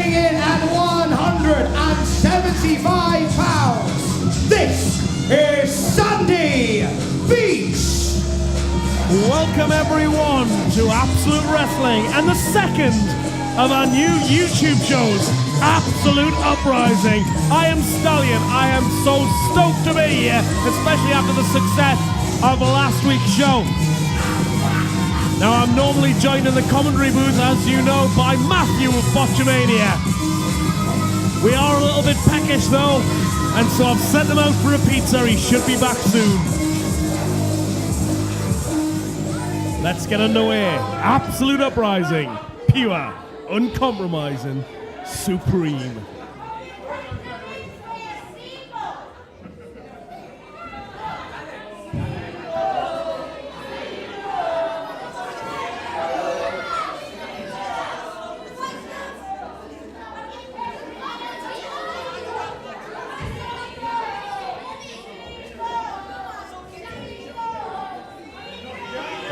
weighing in at 175 pounds, this is Sandy Beach. Welcome everyone to Absolute Wrestling and the second of our new YouTube shows, Absolute Uprising. I am Stallion. I am so stoked to be here, especially after the success of last week's show. Now, I'm normally joined in the commentary booth, as you know, by Matthew of Botchamania. We are a little bit peckish, though, and so I've sent him out for a pizza. He should be back soon. Let's get underway. Absolute Uprising. Pure, uncompromising, supreme.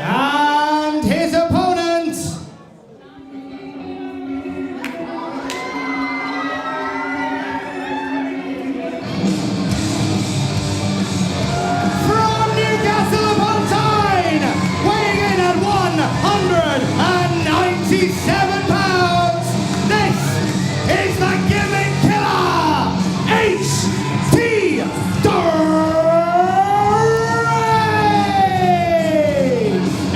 And his opponent, from Newcastle upon Tyne, weighing in at 197 pounds, this is the gimmick killer, H.T.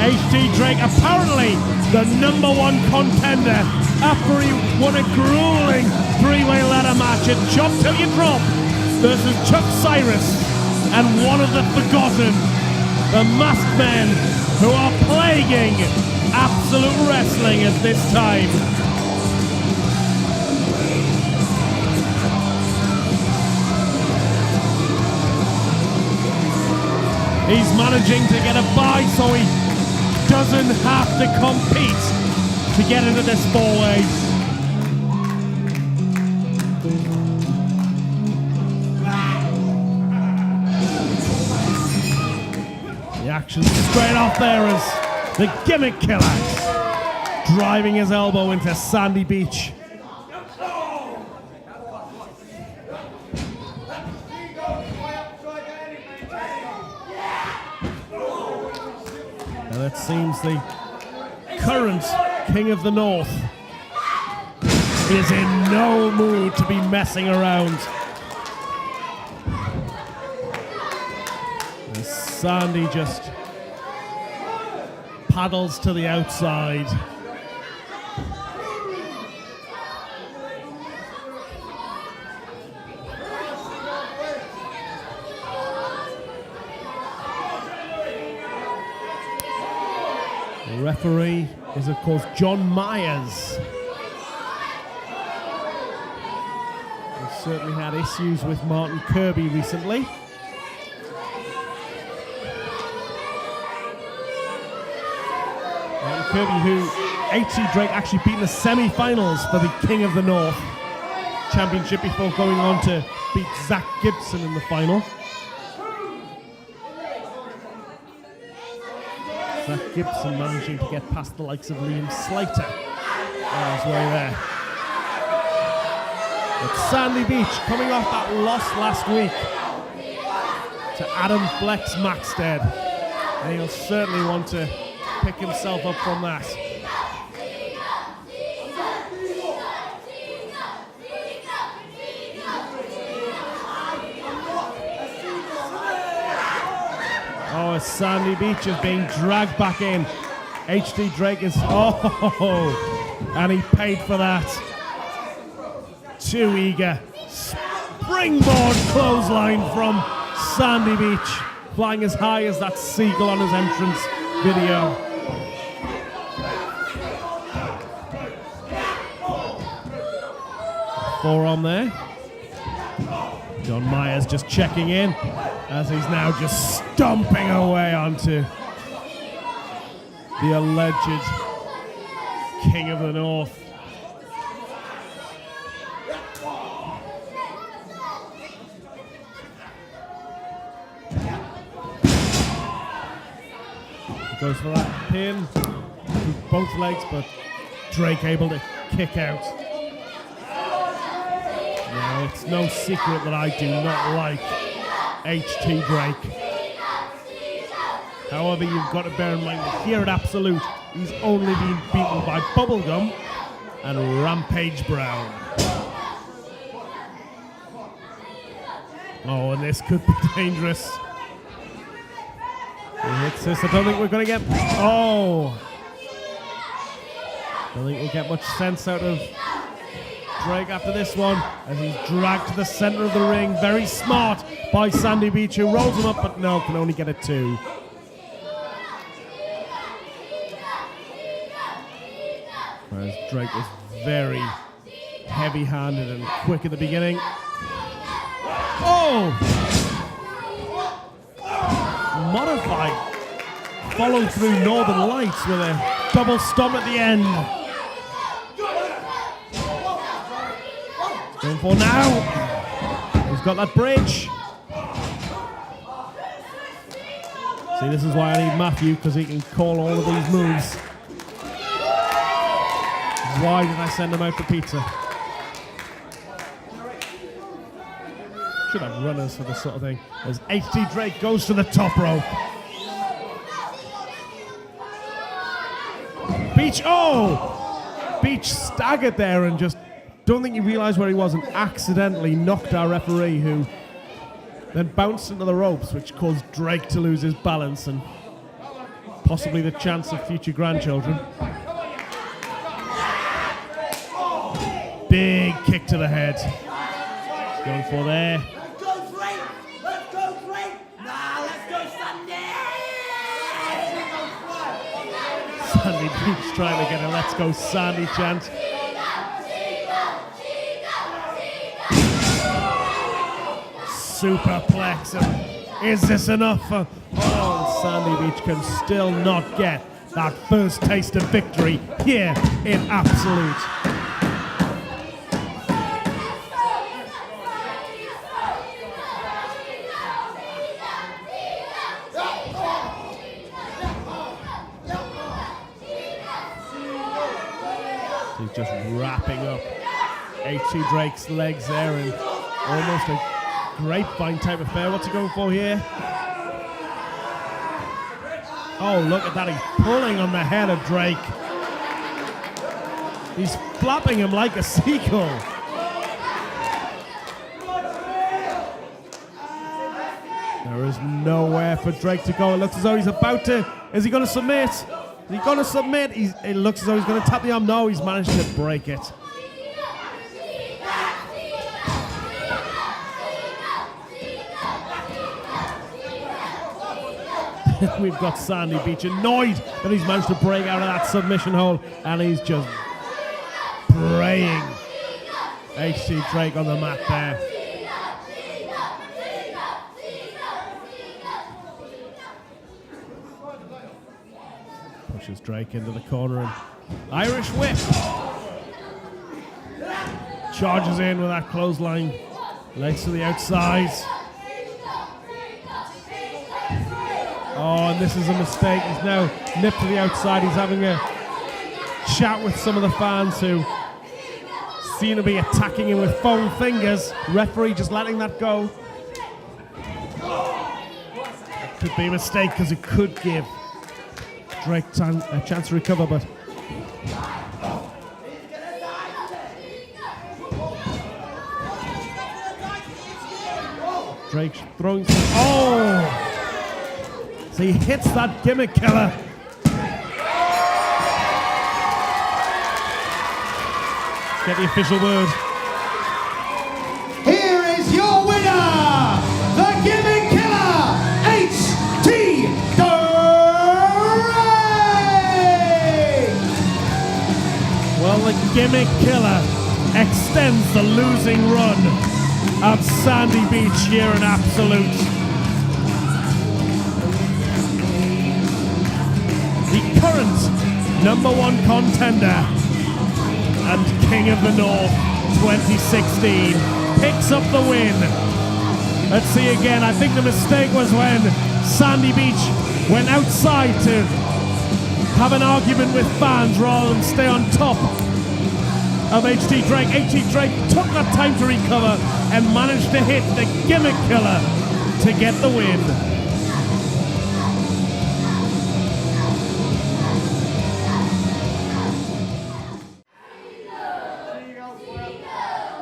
HT Drake, apparently the #1 contender after he won a grueling three-way ladder match at Chop Till You Drop versus Chuck Cyrus and one of the Forgotten, the masked men who are plaguing Absolute Wrestling at this time. He's managing to get a bye so he doesn't have to compete to get into this four-way. The action straight off there as the gimmick killer driving his elbow into Sandy Beach. And it seems the current King of the North is in no mood to be messing around. As Sandy just paddles to the outside. The referee is, of course, John Myers. We've certainly had issues with Martin Kirby recently. Martin Kirby, who H.C. Drake actually beat in the semi-finals for the King of the North Championship before going on to beat Zach Gibson in the final. Zach Gibson managing to get past the likes of Liam Slater on his way there. But Sandy Beach coming off that loss last week to Adam Flex Maxted. And he'll certainly want to pick himself up from that. Oh, Sandy Beach is being dragged back in. H.D. Drake is, and he paid for that. Too eager. Springboard clothesline from Sandy Beach, flying as high as that seagull on his entrance video. Forearm there. John Myers just checking in as he's now just stomping away onto the alleged King of the North. He goes for that pin with both legs, but Drake able to kick out. Now, it's no secret that I do not like HT Drake. However, you've got to bear in mind that here at Absolute, he's only been beaten by Bubblegum and Rampage Brown. Oh, and this could be dangerous. He hits this. I don't think we're going to get... Oh! I don't think we'll get much sense out of Drake after this one, as he's dragged to the center of the ring. Very smart by Sandy Beach, who rolls him up, but no, can only get a 2. Whereas Drake was very heavy-handed and quick at the beginning. Oh! Modified. Followed through Northern Lights with a double stomp at the end. Going for now. He's got that bridge. See, this is why I need Matthew, because he can call all of these moves. Why did I send him out for pizza? Should have runners for this sort of thing. As HT Drake goes to the top rope. Beach, oh! Beach staggered there and just don't think he realised where he was and accidentally knocked our referee, who then bounced into the ropes, which caused Drake to lose his balance and possibly the chance of future grandchildren. Big kick to the head. He's going for there. Let's go, Drake! Let's go, Drake! Nah, let's go, Sunday! Sandy Beach trying to get a "Let's Go Sandy" chant. Superplex. And is this enough? Oh, Sandy Beach can still not get that first taste of victory here in Absolute. He's just wrapping up HT Drake's legs there and almost a grapevine type affair. What's he going for here? Oh, look at that. He's pulling on the head of Drake. He's flapping him like a seagull. There is nowhere for Drake to go. It looks as though he's about to... Is he going to submit? Is he going to submit? It looks as though he's going to tap the arm. No, he's managed to break it. We've got Sandy Beach annoyed that he's managed to break out of that submission hold, and he's just praying HT Drake on the mat there. Pushes Drake into the corner and Irish whip. Charges in with that clothesline. Legs to the outside. Oh, and this is a mistake. He's now nipped to the outside. He's having a chat with some of the fans who seem to be attacking him with foam fingers. Referee just letting that go. It could be a mistake because it could give Drake a chance to recover, but Drake throwing some... Oh! So he hits that gimmick killer. Let's get the official word. Here is your winner, the gimmick killer, HT Drake! Well, the gimmick killer extends the losing run of Sandy Beach here in Absolute. The current #1 contender and King of the North 2016 picks up the win. Let's see again. I think the mistake was when Sandy Beach went outside to have an argument with fans rather than stay on top of HT Drake. HT Drake took that time to recover and managed to hit the Gimmick Killer to get the win.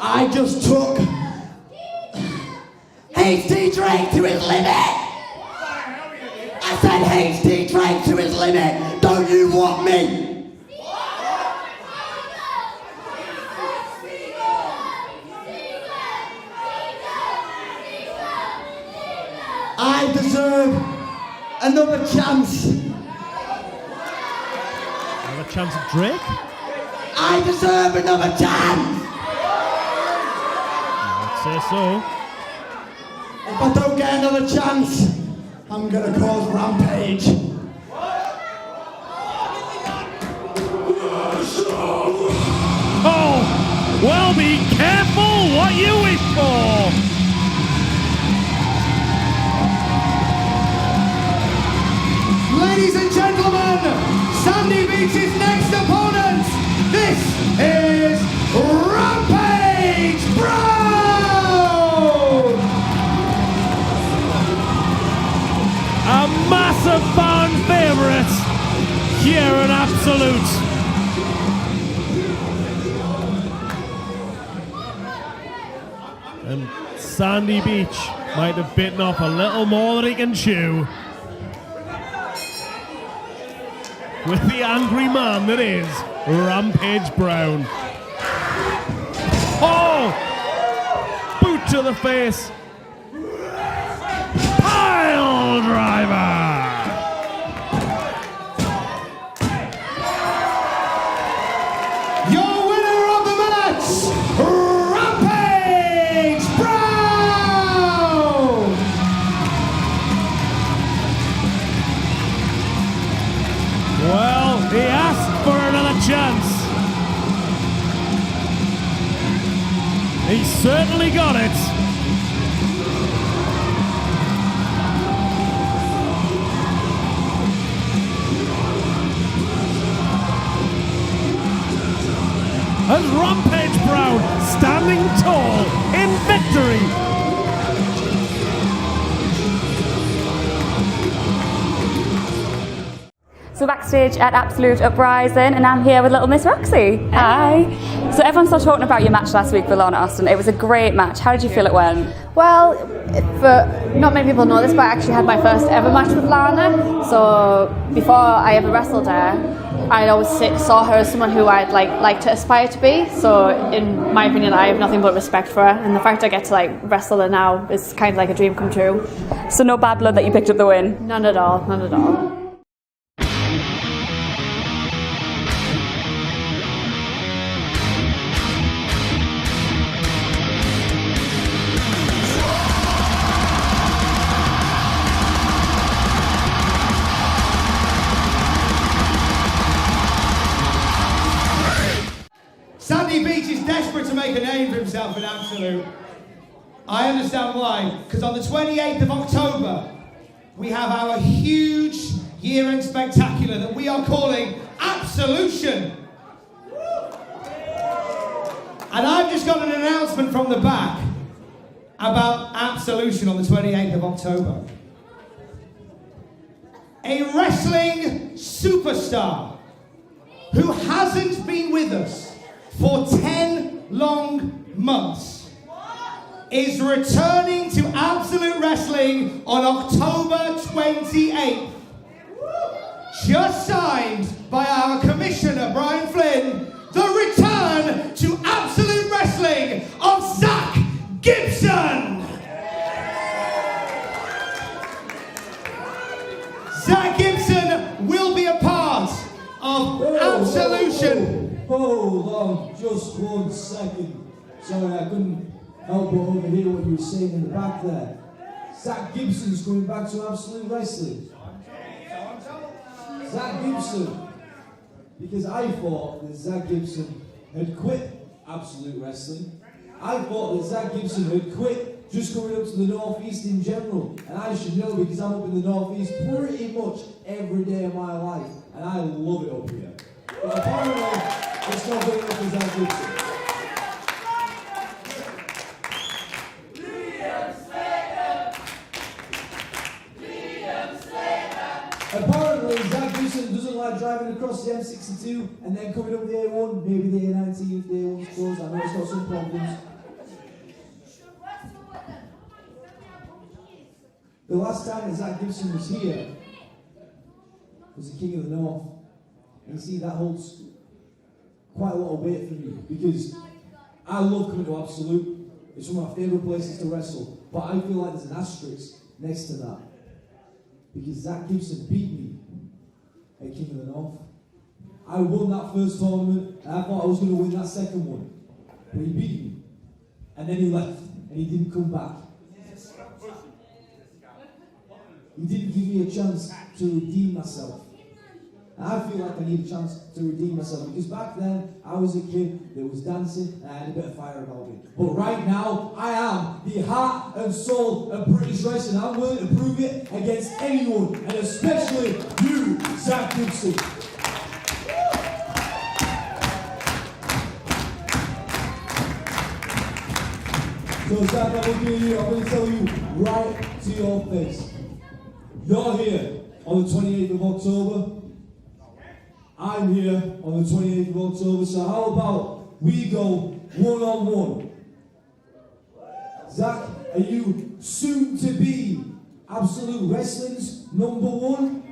I just took HT Drake to his limit. I said HT Drake to his limit. Don't you want me? I deserve another chance. Another chance at Drake? I deserve another chance. I'd say so. If I don't get another chance, I'm gonna cause rampage. Oh, well, be careful what you wish for. Ladies and gentlemen, Sandy Beach's next opponent, this is Rampage Brown! A massive fan favourite here at Absolute. And Sandy Beach might have bitten off a little more than he can chew. With the angry man that is Rampage Brown. Oh! Boot to the face. Pile driver! Your winner of the match, Rampage Brown! Well, he asked for another chance. He certainly got it. As Rampage Brown standing tall in victory. So backstage at Absolute Uprising, and I'm here with little Miss Roxxy. Hi. So everyone started talking about your match last week with Lana Austin. It was a great match. How did you feel it went? Well, for not many people know this, but I actually had my first ever match with Lana. So before I ever wrestled her, I always saw her as someone who I'd like to aspire to be. So in my opinion, I have nothing but respect for her, and the fact I get to wrestle her now is kind of like a dream come true. So no bad blood that you picked up the win? None at all. None at all. Sandy Beach is desperate to make a name for himself in Absolute. I understand why, because on the 28th of October, we have our huge year-end spectacular that we are calling Absolution. And I've just got an announcement from the back about Absolution on the 28th of October. A wrestling superstar who hasn't been with us for 10 long months is returning to Absolute Wrestling on October 28th. Just signed by our commissioner, Brian Flynn, the return to Absolute Wrestling of Zach Gibson. Zach Gibson will be a part of Absolution. Hold on, just 1 second. Sorry, I couldn't help but overhear what you were saying in the back there. Zach Gibson's coming back to Absolute Wrestling. Zach Gibson. Because I thought that Zach Gibson had quit Absolute Wrestling. I thought that Zach Gibson had quit just coming up to the Northeast in general. And I should know because I'm up in the Northeast pretty much every day of my life. And I love it up here. But apparently, it's not big enough for Zach Gibson. Apparently, Zach Gibson doesn't like driving across the M62 and then coming up the A1, maybe the A19 if the A1's closed. I know it's got some problems. The last time that Zach Gibson was here was the King of the North. And you see, that holds quite a lot of weight for me because I love coming to Absolute. It's one of my favourite places to wrestle. But I feel like there's an asterisk next to that. Because Zach Gibson beat me at King of the North. I won that first tournament, and I thought I was going to win that second one. But he beat me. And then he left, and he didn't come back. He didn't give me a chance to redeem myself. And I feel like I need a chance to redeem myself, because back then, I was a kid that was dancing, and I had a bit of fire about me. But right now, I am the heart and soul of British wrestling. I'm willing to prove it against anyone, and especially you, Zach Gibson. So Zach, I'm looking at you, I'm going to tell you right to your face. You're here on the 28th of October. I'm here on the 28th of October, so how about we go one-on-one? Zach, are you soon to be Absolute Wrestling's #1?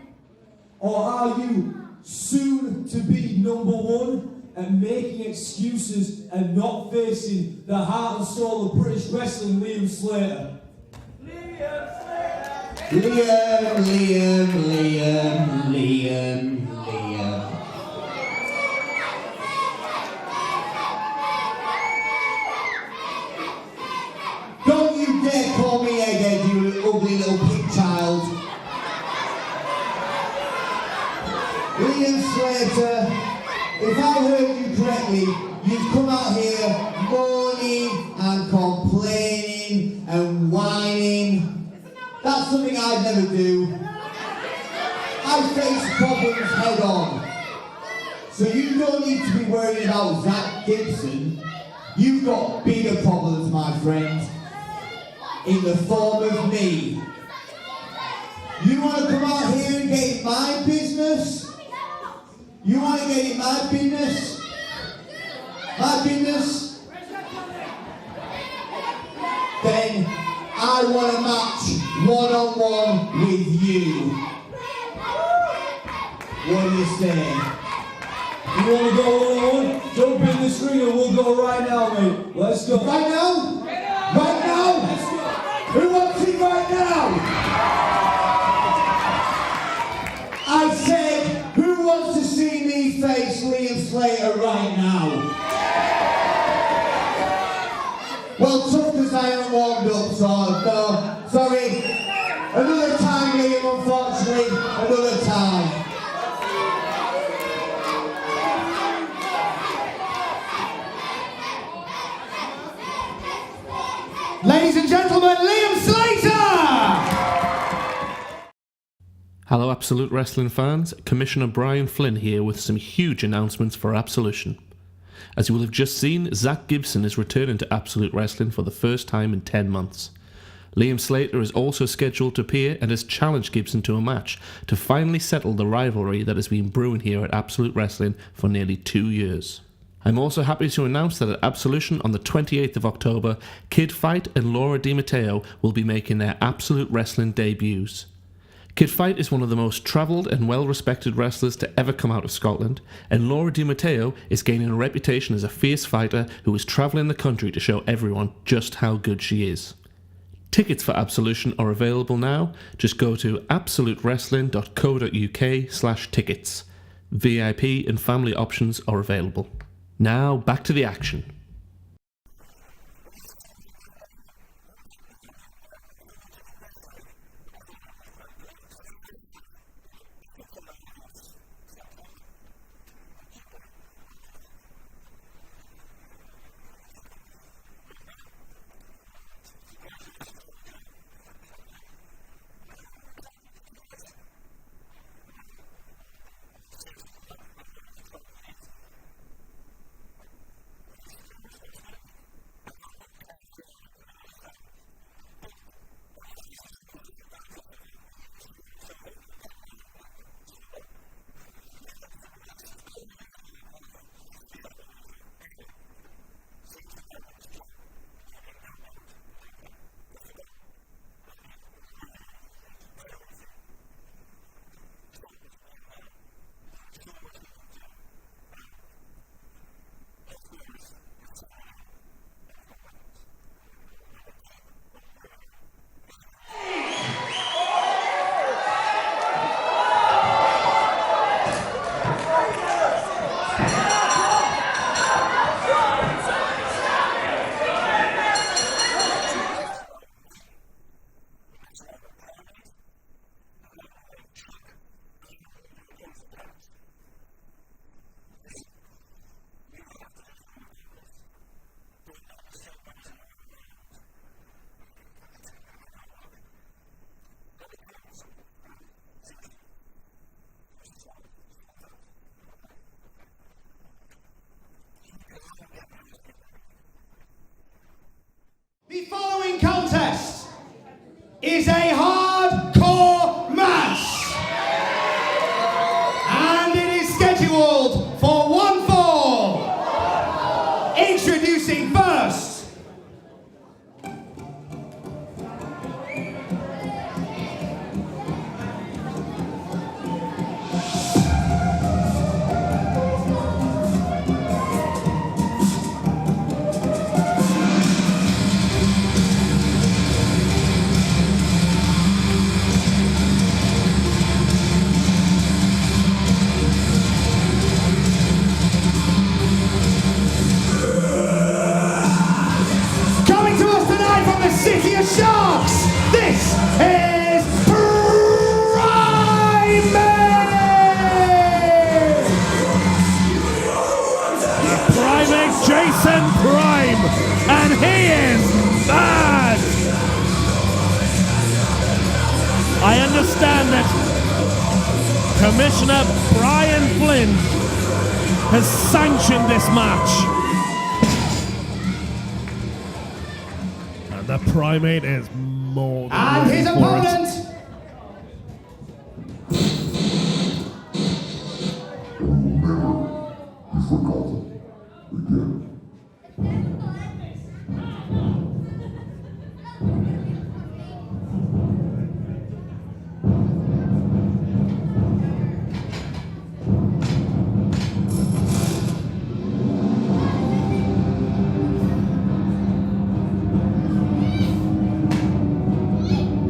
Or are you soon to be #1 and making excuses and not facing the heart and soul of British wrestling, Liam Slater? Liam. Don't you dare call me egghead, you ugly little pig child. Liam Slater, if I heard you correctly, you've come out here moaning and complaining and whining. That's something I'd never do. I face problems head on. So you don't need to be worried about Zach Gibson. You've got bigger problems, my friend, in the form of me. You want to come out here and get in my business? You want to get in my business? My business? Then I want to match one-on-one with you. What do you say? You want to go one-on-one? Jump in this ring and we'll go right now, mate. Let's go. Right now? Right now? Who wants it right now? I said, who wants to see me face Liam Slater right now? Well, tough because I haven't warmed up, so no, sorry. Another time, Liam, unfortunately. Another time. Ladies and gentlemen, Liam Slater! Hello Absolute Wrestling fans, Commissioner Brian Flynn here with some huge announcements for Absolution. As you will have just seen, Zach Gibson is returning to Absolute Wrestling for the first time in 10 months. Liam Slater is also scheduled to appear and has challenged Gibson to a match to finally settle the rivalry that has been brewing here at Absolute Wrestling for nearly 2 years. I'm also happy to announce that at Absolution on the 28th of October, Kid Fight and Laura DiMatteo will be making their Absolute Wrestling debuts. Kid Fight is one of the most travelled and well-respected wrestlers to ever come out of Scotland, and Laura DiMatteo is gaining a reputation as a fierce fighter who is travelling the country to show everyone just how good she is. Tickets for Absolution are available now. Just go to absolutewrestling.co.uk/tickets. VIP and family options are available. Now back to the action. understand it, Commissioner Brian Flynn has sanctioned this match. And the Primate is more than And ready his for opponent, it.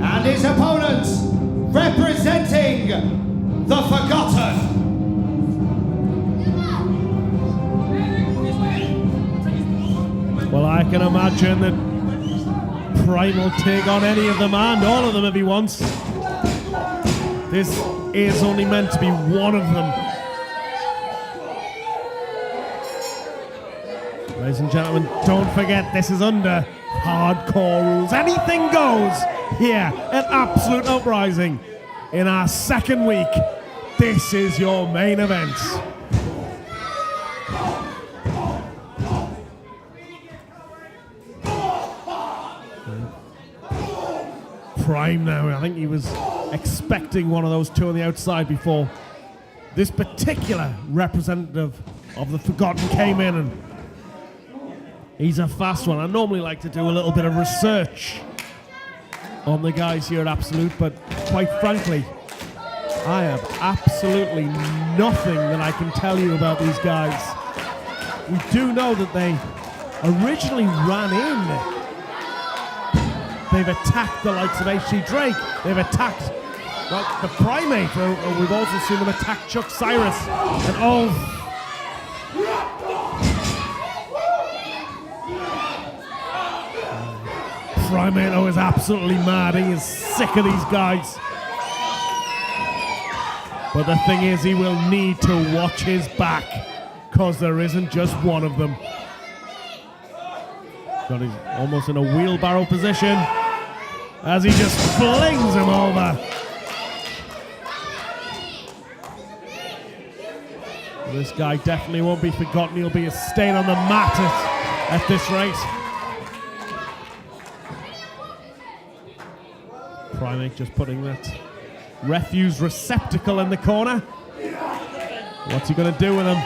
and his opponent, representing the Forgotten. Well, I can imagine that Prime will take on any of them and all of them if he wants. This is only meant to be one of them. Ladies and gentlemen, don't forget this is under hardcore rules. Anything goes here at Absolute Uprising. In our second week, this is your main event. Prime now, I think he was expecting one of those two on the outside before this particular representative of the Forgotten came in, and he's a fast one. I normally like to do a little bit of research on the guys here at Absolute, but quite frankly, I have absolutely nothing that I can tell you about these guys. We do know that they originally ran in. They've attacked the likes of H.G. Drake. They've attacked the Primate. We've also seen them attack Chuck Cyrus. And Primate is absolutely mad. He is sick of these guys. But the thing is, he will need to watch his back, because there isn't just one of them. Got his almost in a wheelbarrow position as he just flings him over. This guy definitely won't be forgotten. He'll be a stain on the mat at this rate. Primate just putting that refuse receptacle in the corner. What's he going to do with him?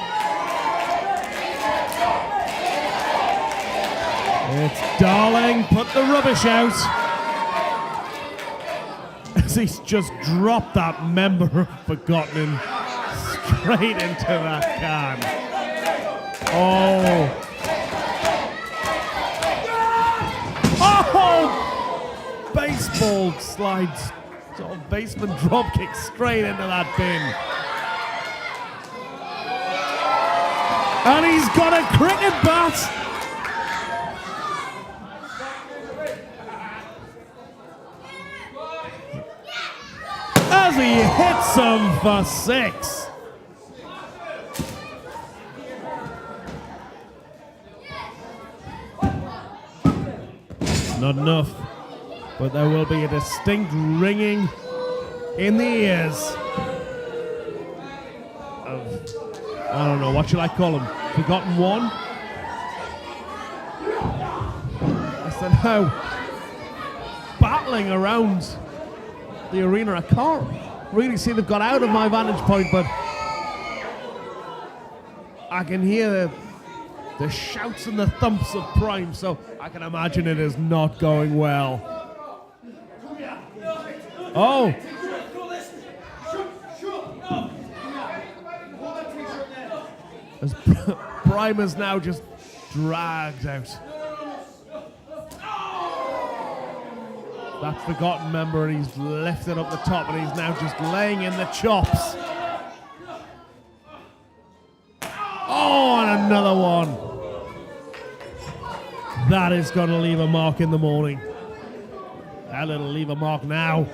It's Darling, put the rubbish out. As he's just dropped that member of Forgotten straight into that can. Oh! Baseball slides, sort of basement drop kick straight into that bin. And he's got a cricket bat. As he hits him for 6. Not enough, but there will be a distinct ringing in the ears of, I don't know, what should I call him? Forgotten one? I said, how? Battling around the arena. I can't really see they've got out of my vantage point, but I can hear the shouts and the thumps of Prime, so I can imagine it is not going well. Oh! As Prime is now just dragged out. That Forgotten member, and he's lifted up the top, and he's now just laying in the chops. Oh, and another one. That is going to leave a mark in the morning. That'll leave a mark now.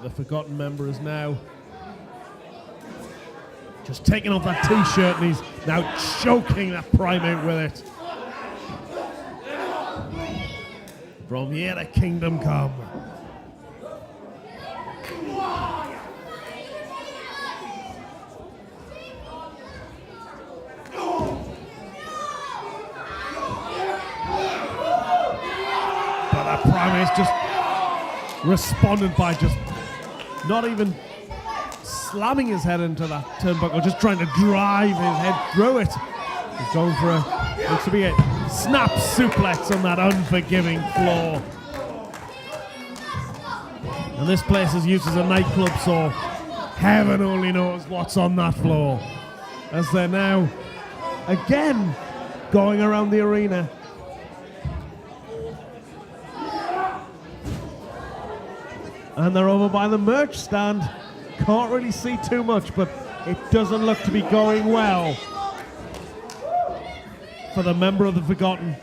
But the Forgotten member is now just taking off that t-shirt, and he's now choking that Primate with it. From here to Kingdom Come. But that Primate's just responded by just not even slamming his head into that turnbuckle, just trying to drive his head through it. He's going for looks to be a snap suplex on that unforgiving floor. And this place is used as a nightclub, so heaven only knows what's on that floor. As they're now again going around the arena. And they're over by the merch stand. Can't really see too much, but it doesn't look to be going well for the member of the Forgotten.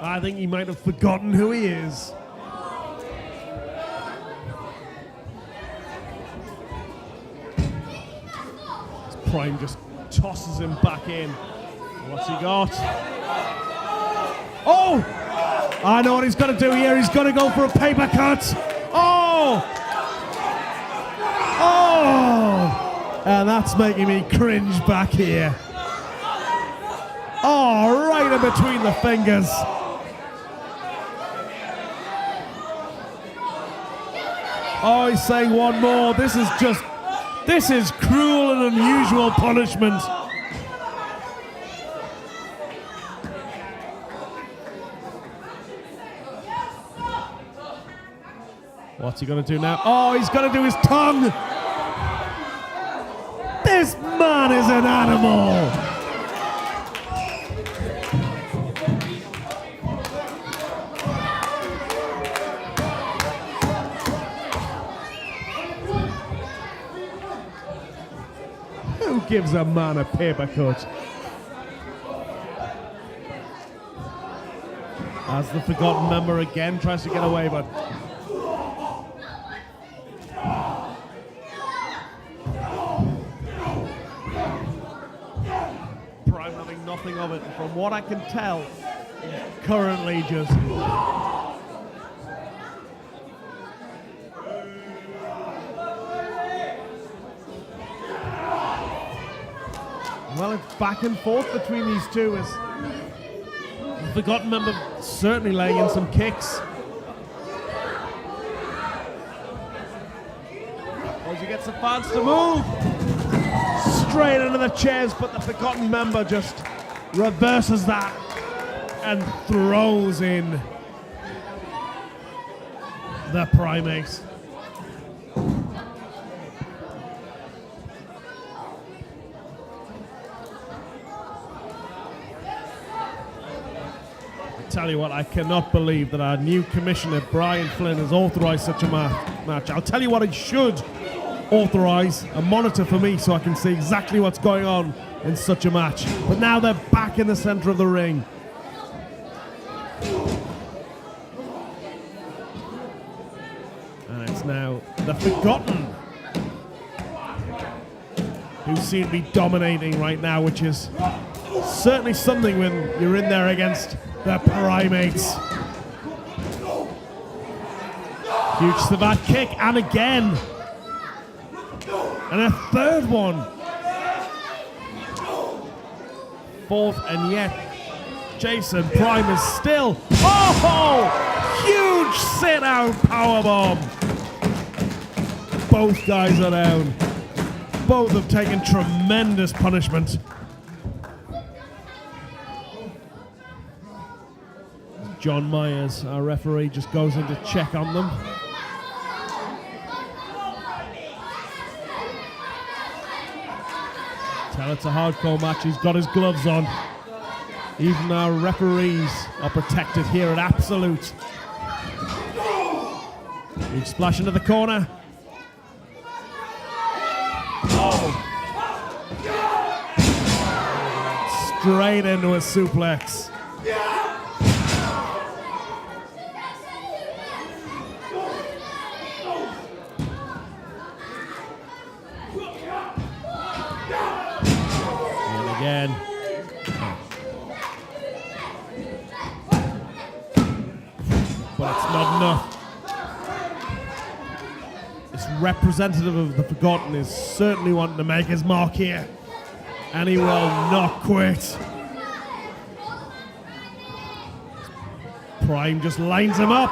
I think he might have forgotten who he is. Prime just tosses him back in. What's he got? Oh! I know what he's going to do here. He's going to go for a paper cut. Oh! Oh! And that's making me cringe back here. Oh, right in between the fingers. Oh, he's saying one more. This is cruel and unusual punishment. What's he going to do now? Oh, he's going to do his tongue. This man is an animal. Who gives a man a paper cut? As the Forgotten member again tries to get away, but Prime having nothing of it. From what I can tell, currently just well, it's back and forth between these two as the Forgotten member certainly laying in some kicks. As he gets the fans to move straight into the chairs, but the Forgotten member just reverses that and throws in the Primate. Tell you what, I cannot believe that our new commissioner Brian Flynn has authorised such a match. I'll tell you what, he should authorise a monitor for me so I can see exactly what's going on in such a match. But now they're back in the centre of the ring. And it's now the Forgotten who seem to be dominating right now, which is certainly something when you're in there against the Primates. Huge savate kick, and again. And a third one. Fourth, and yet Jason Prime is still. Oh! Huge sit-out powerbomb. Both guys are down. Both have taken tremendous punishment. John Myers, our referee, just goes in to check on them. Tell it's a hardcore match. He's got his gloves on. Even our referees are protected here at Absolute. Big splash into the corner. Oh. Straight into a suplex. This representative of the Forgotten is certainly wanting to make his mark here. And he will not quit. Prime just lines him up.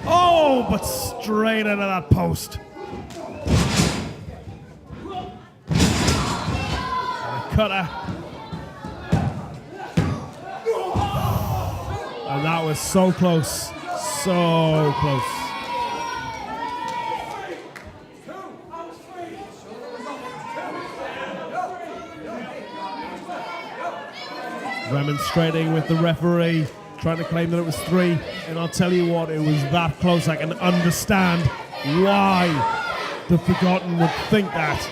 Oh, but straight into that post. And a cutter. And that was so close. So close. Remonstrating with the referee, trying to claim that it was 3, and I'll tell you what, it was that close. I can understand why the Forgotten would think that.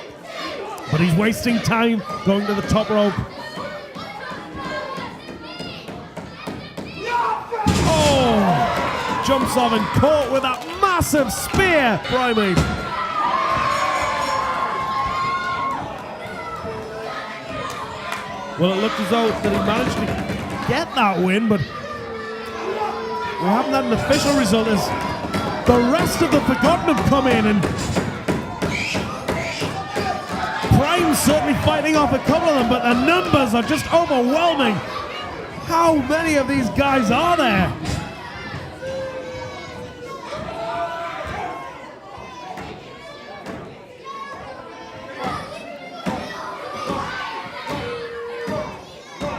But he's wasting time going to the top rope. Oh! Jumps off and caught with that massive spear, Primate. Well, it looked as though that he managed to get that win, but we haven't had an official result as the rest of the Forgotten have come in, and Prime's certainly fighting off a couple of them, but the numbers are just overwhelming. How many of these guys are there?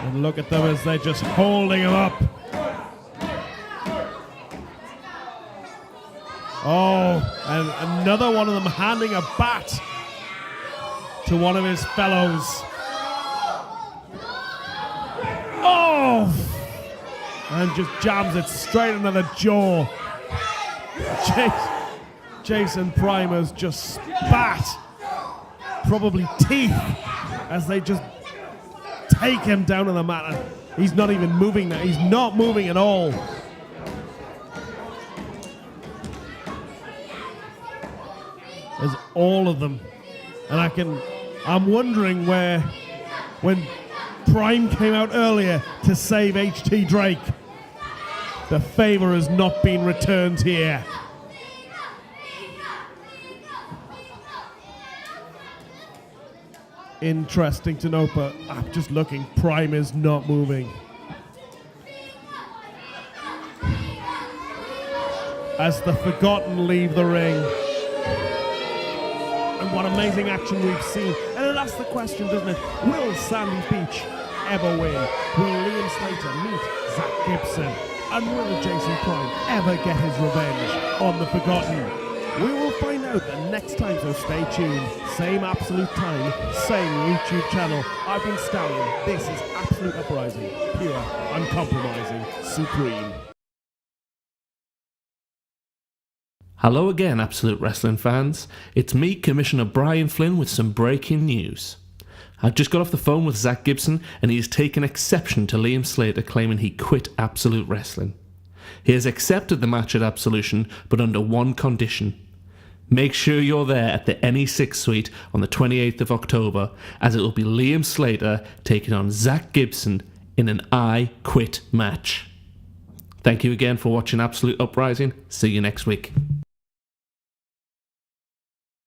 And look at them as they're just holding him up. Oh, and another one of them handing a bat to one of his fellows. Oh! And just jams it straight into the jaw. Jason Primer's just spat, probably teeth, as they just take him down to the mat. And he's not even moving now. He's not moving at all. There's all of them. And I'm wondering where, when Prime came out earlier to save HT Drake, the favor has not been returned here. Interesting to note, but I'm just looking, Prime is not moving. As the Forgotten leave the ring. And what amazing action we've seen. And it asks the question, doesn't it? Will Sandy Beach ever win? Will Liam Slater meet Zach Gibson? And will Jason Prime ever get his revenge on the Forgotten? We will find out the next time, so stay tuned. Same Absolute time, same YouTube channel. I've been Stallion. This is Absolute Uprising. Pure, uncompromising, supreme. Hello again, Absolute Wrestling fans. It's me, Commissioner Brian Flynn, with some breaking news. I've just got off the phone with Zach Gibson, and he has taken exception to Liam Slater claiming he quit Absolute Wrestling. He has accepted the match at Absolution, but under one condition. Make sure you're there at the NE6 suite on the 28th of October, as it will be Liam Slater taking on Zach Gibson in an I Quit match. Thank you again for watching Absolute Uprising. See you next week.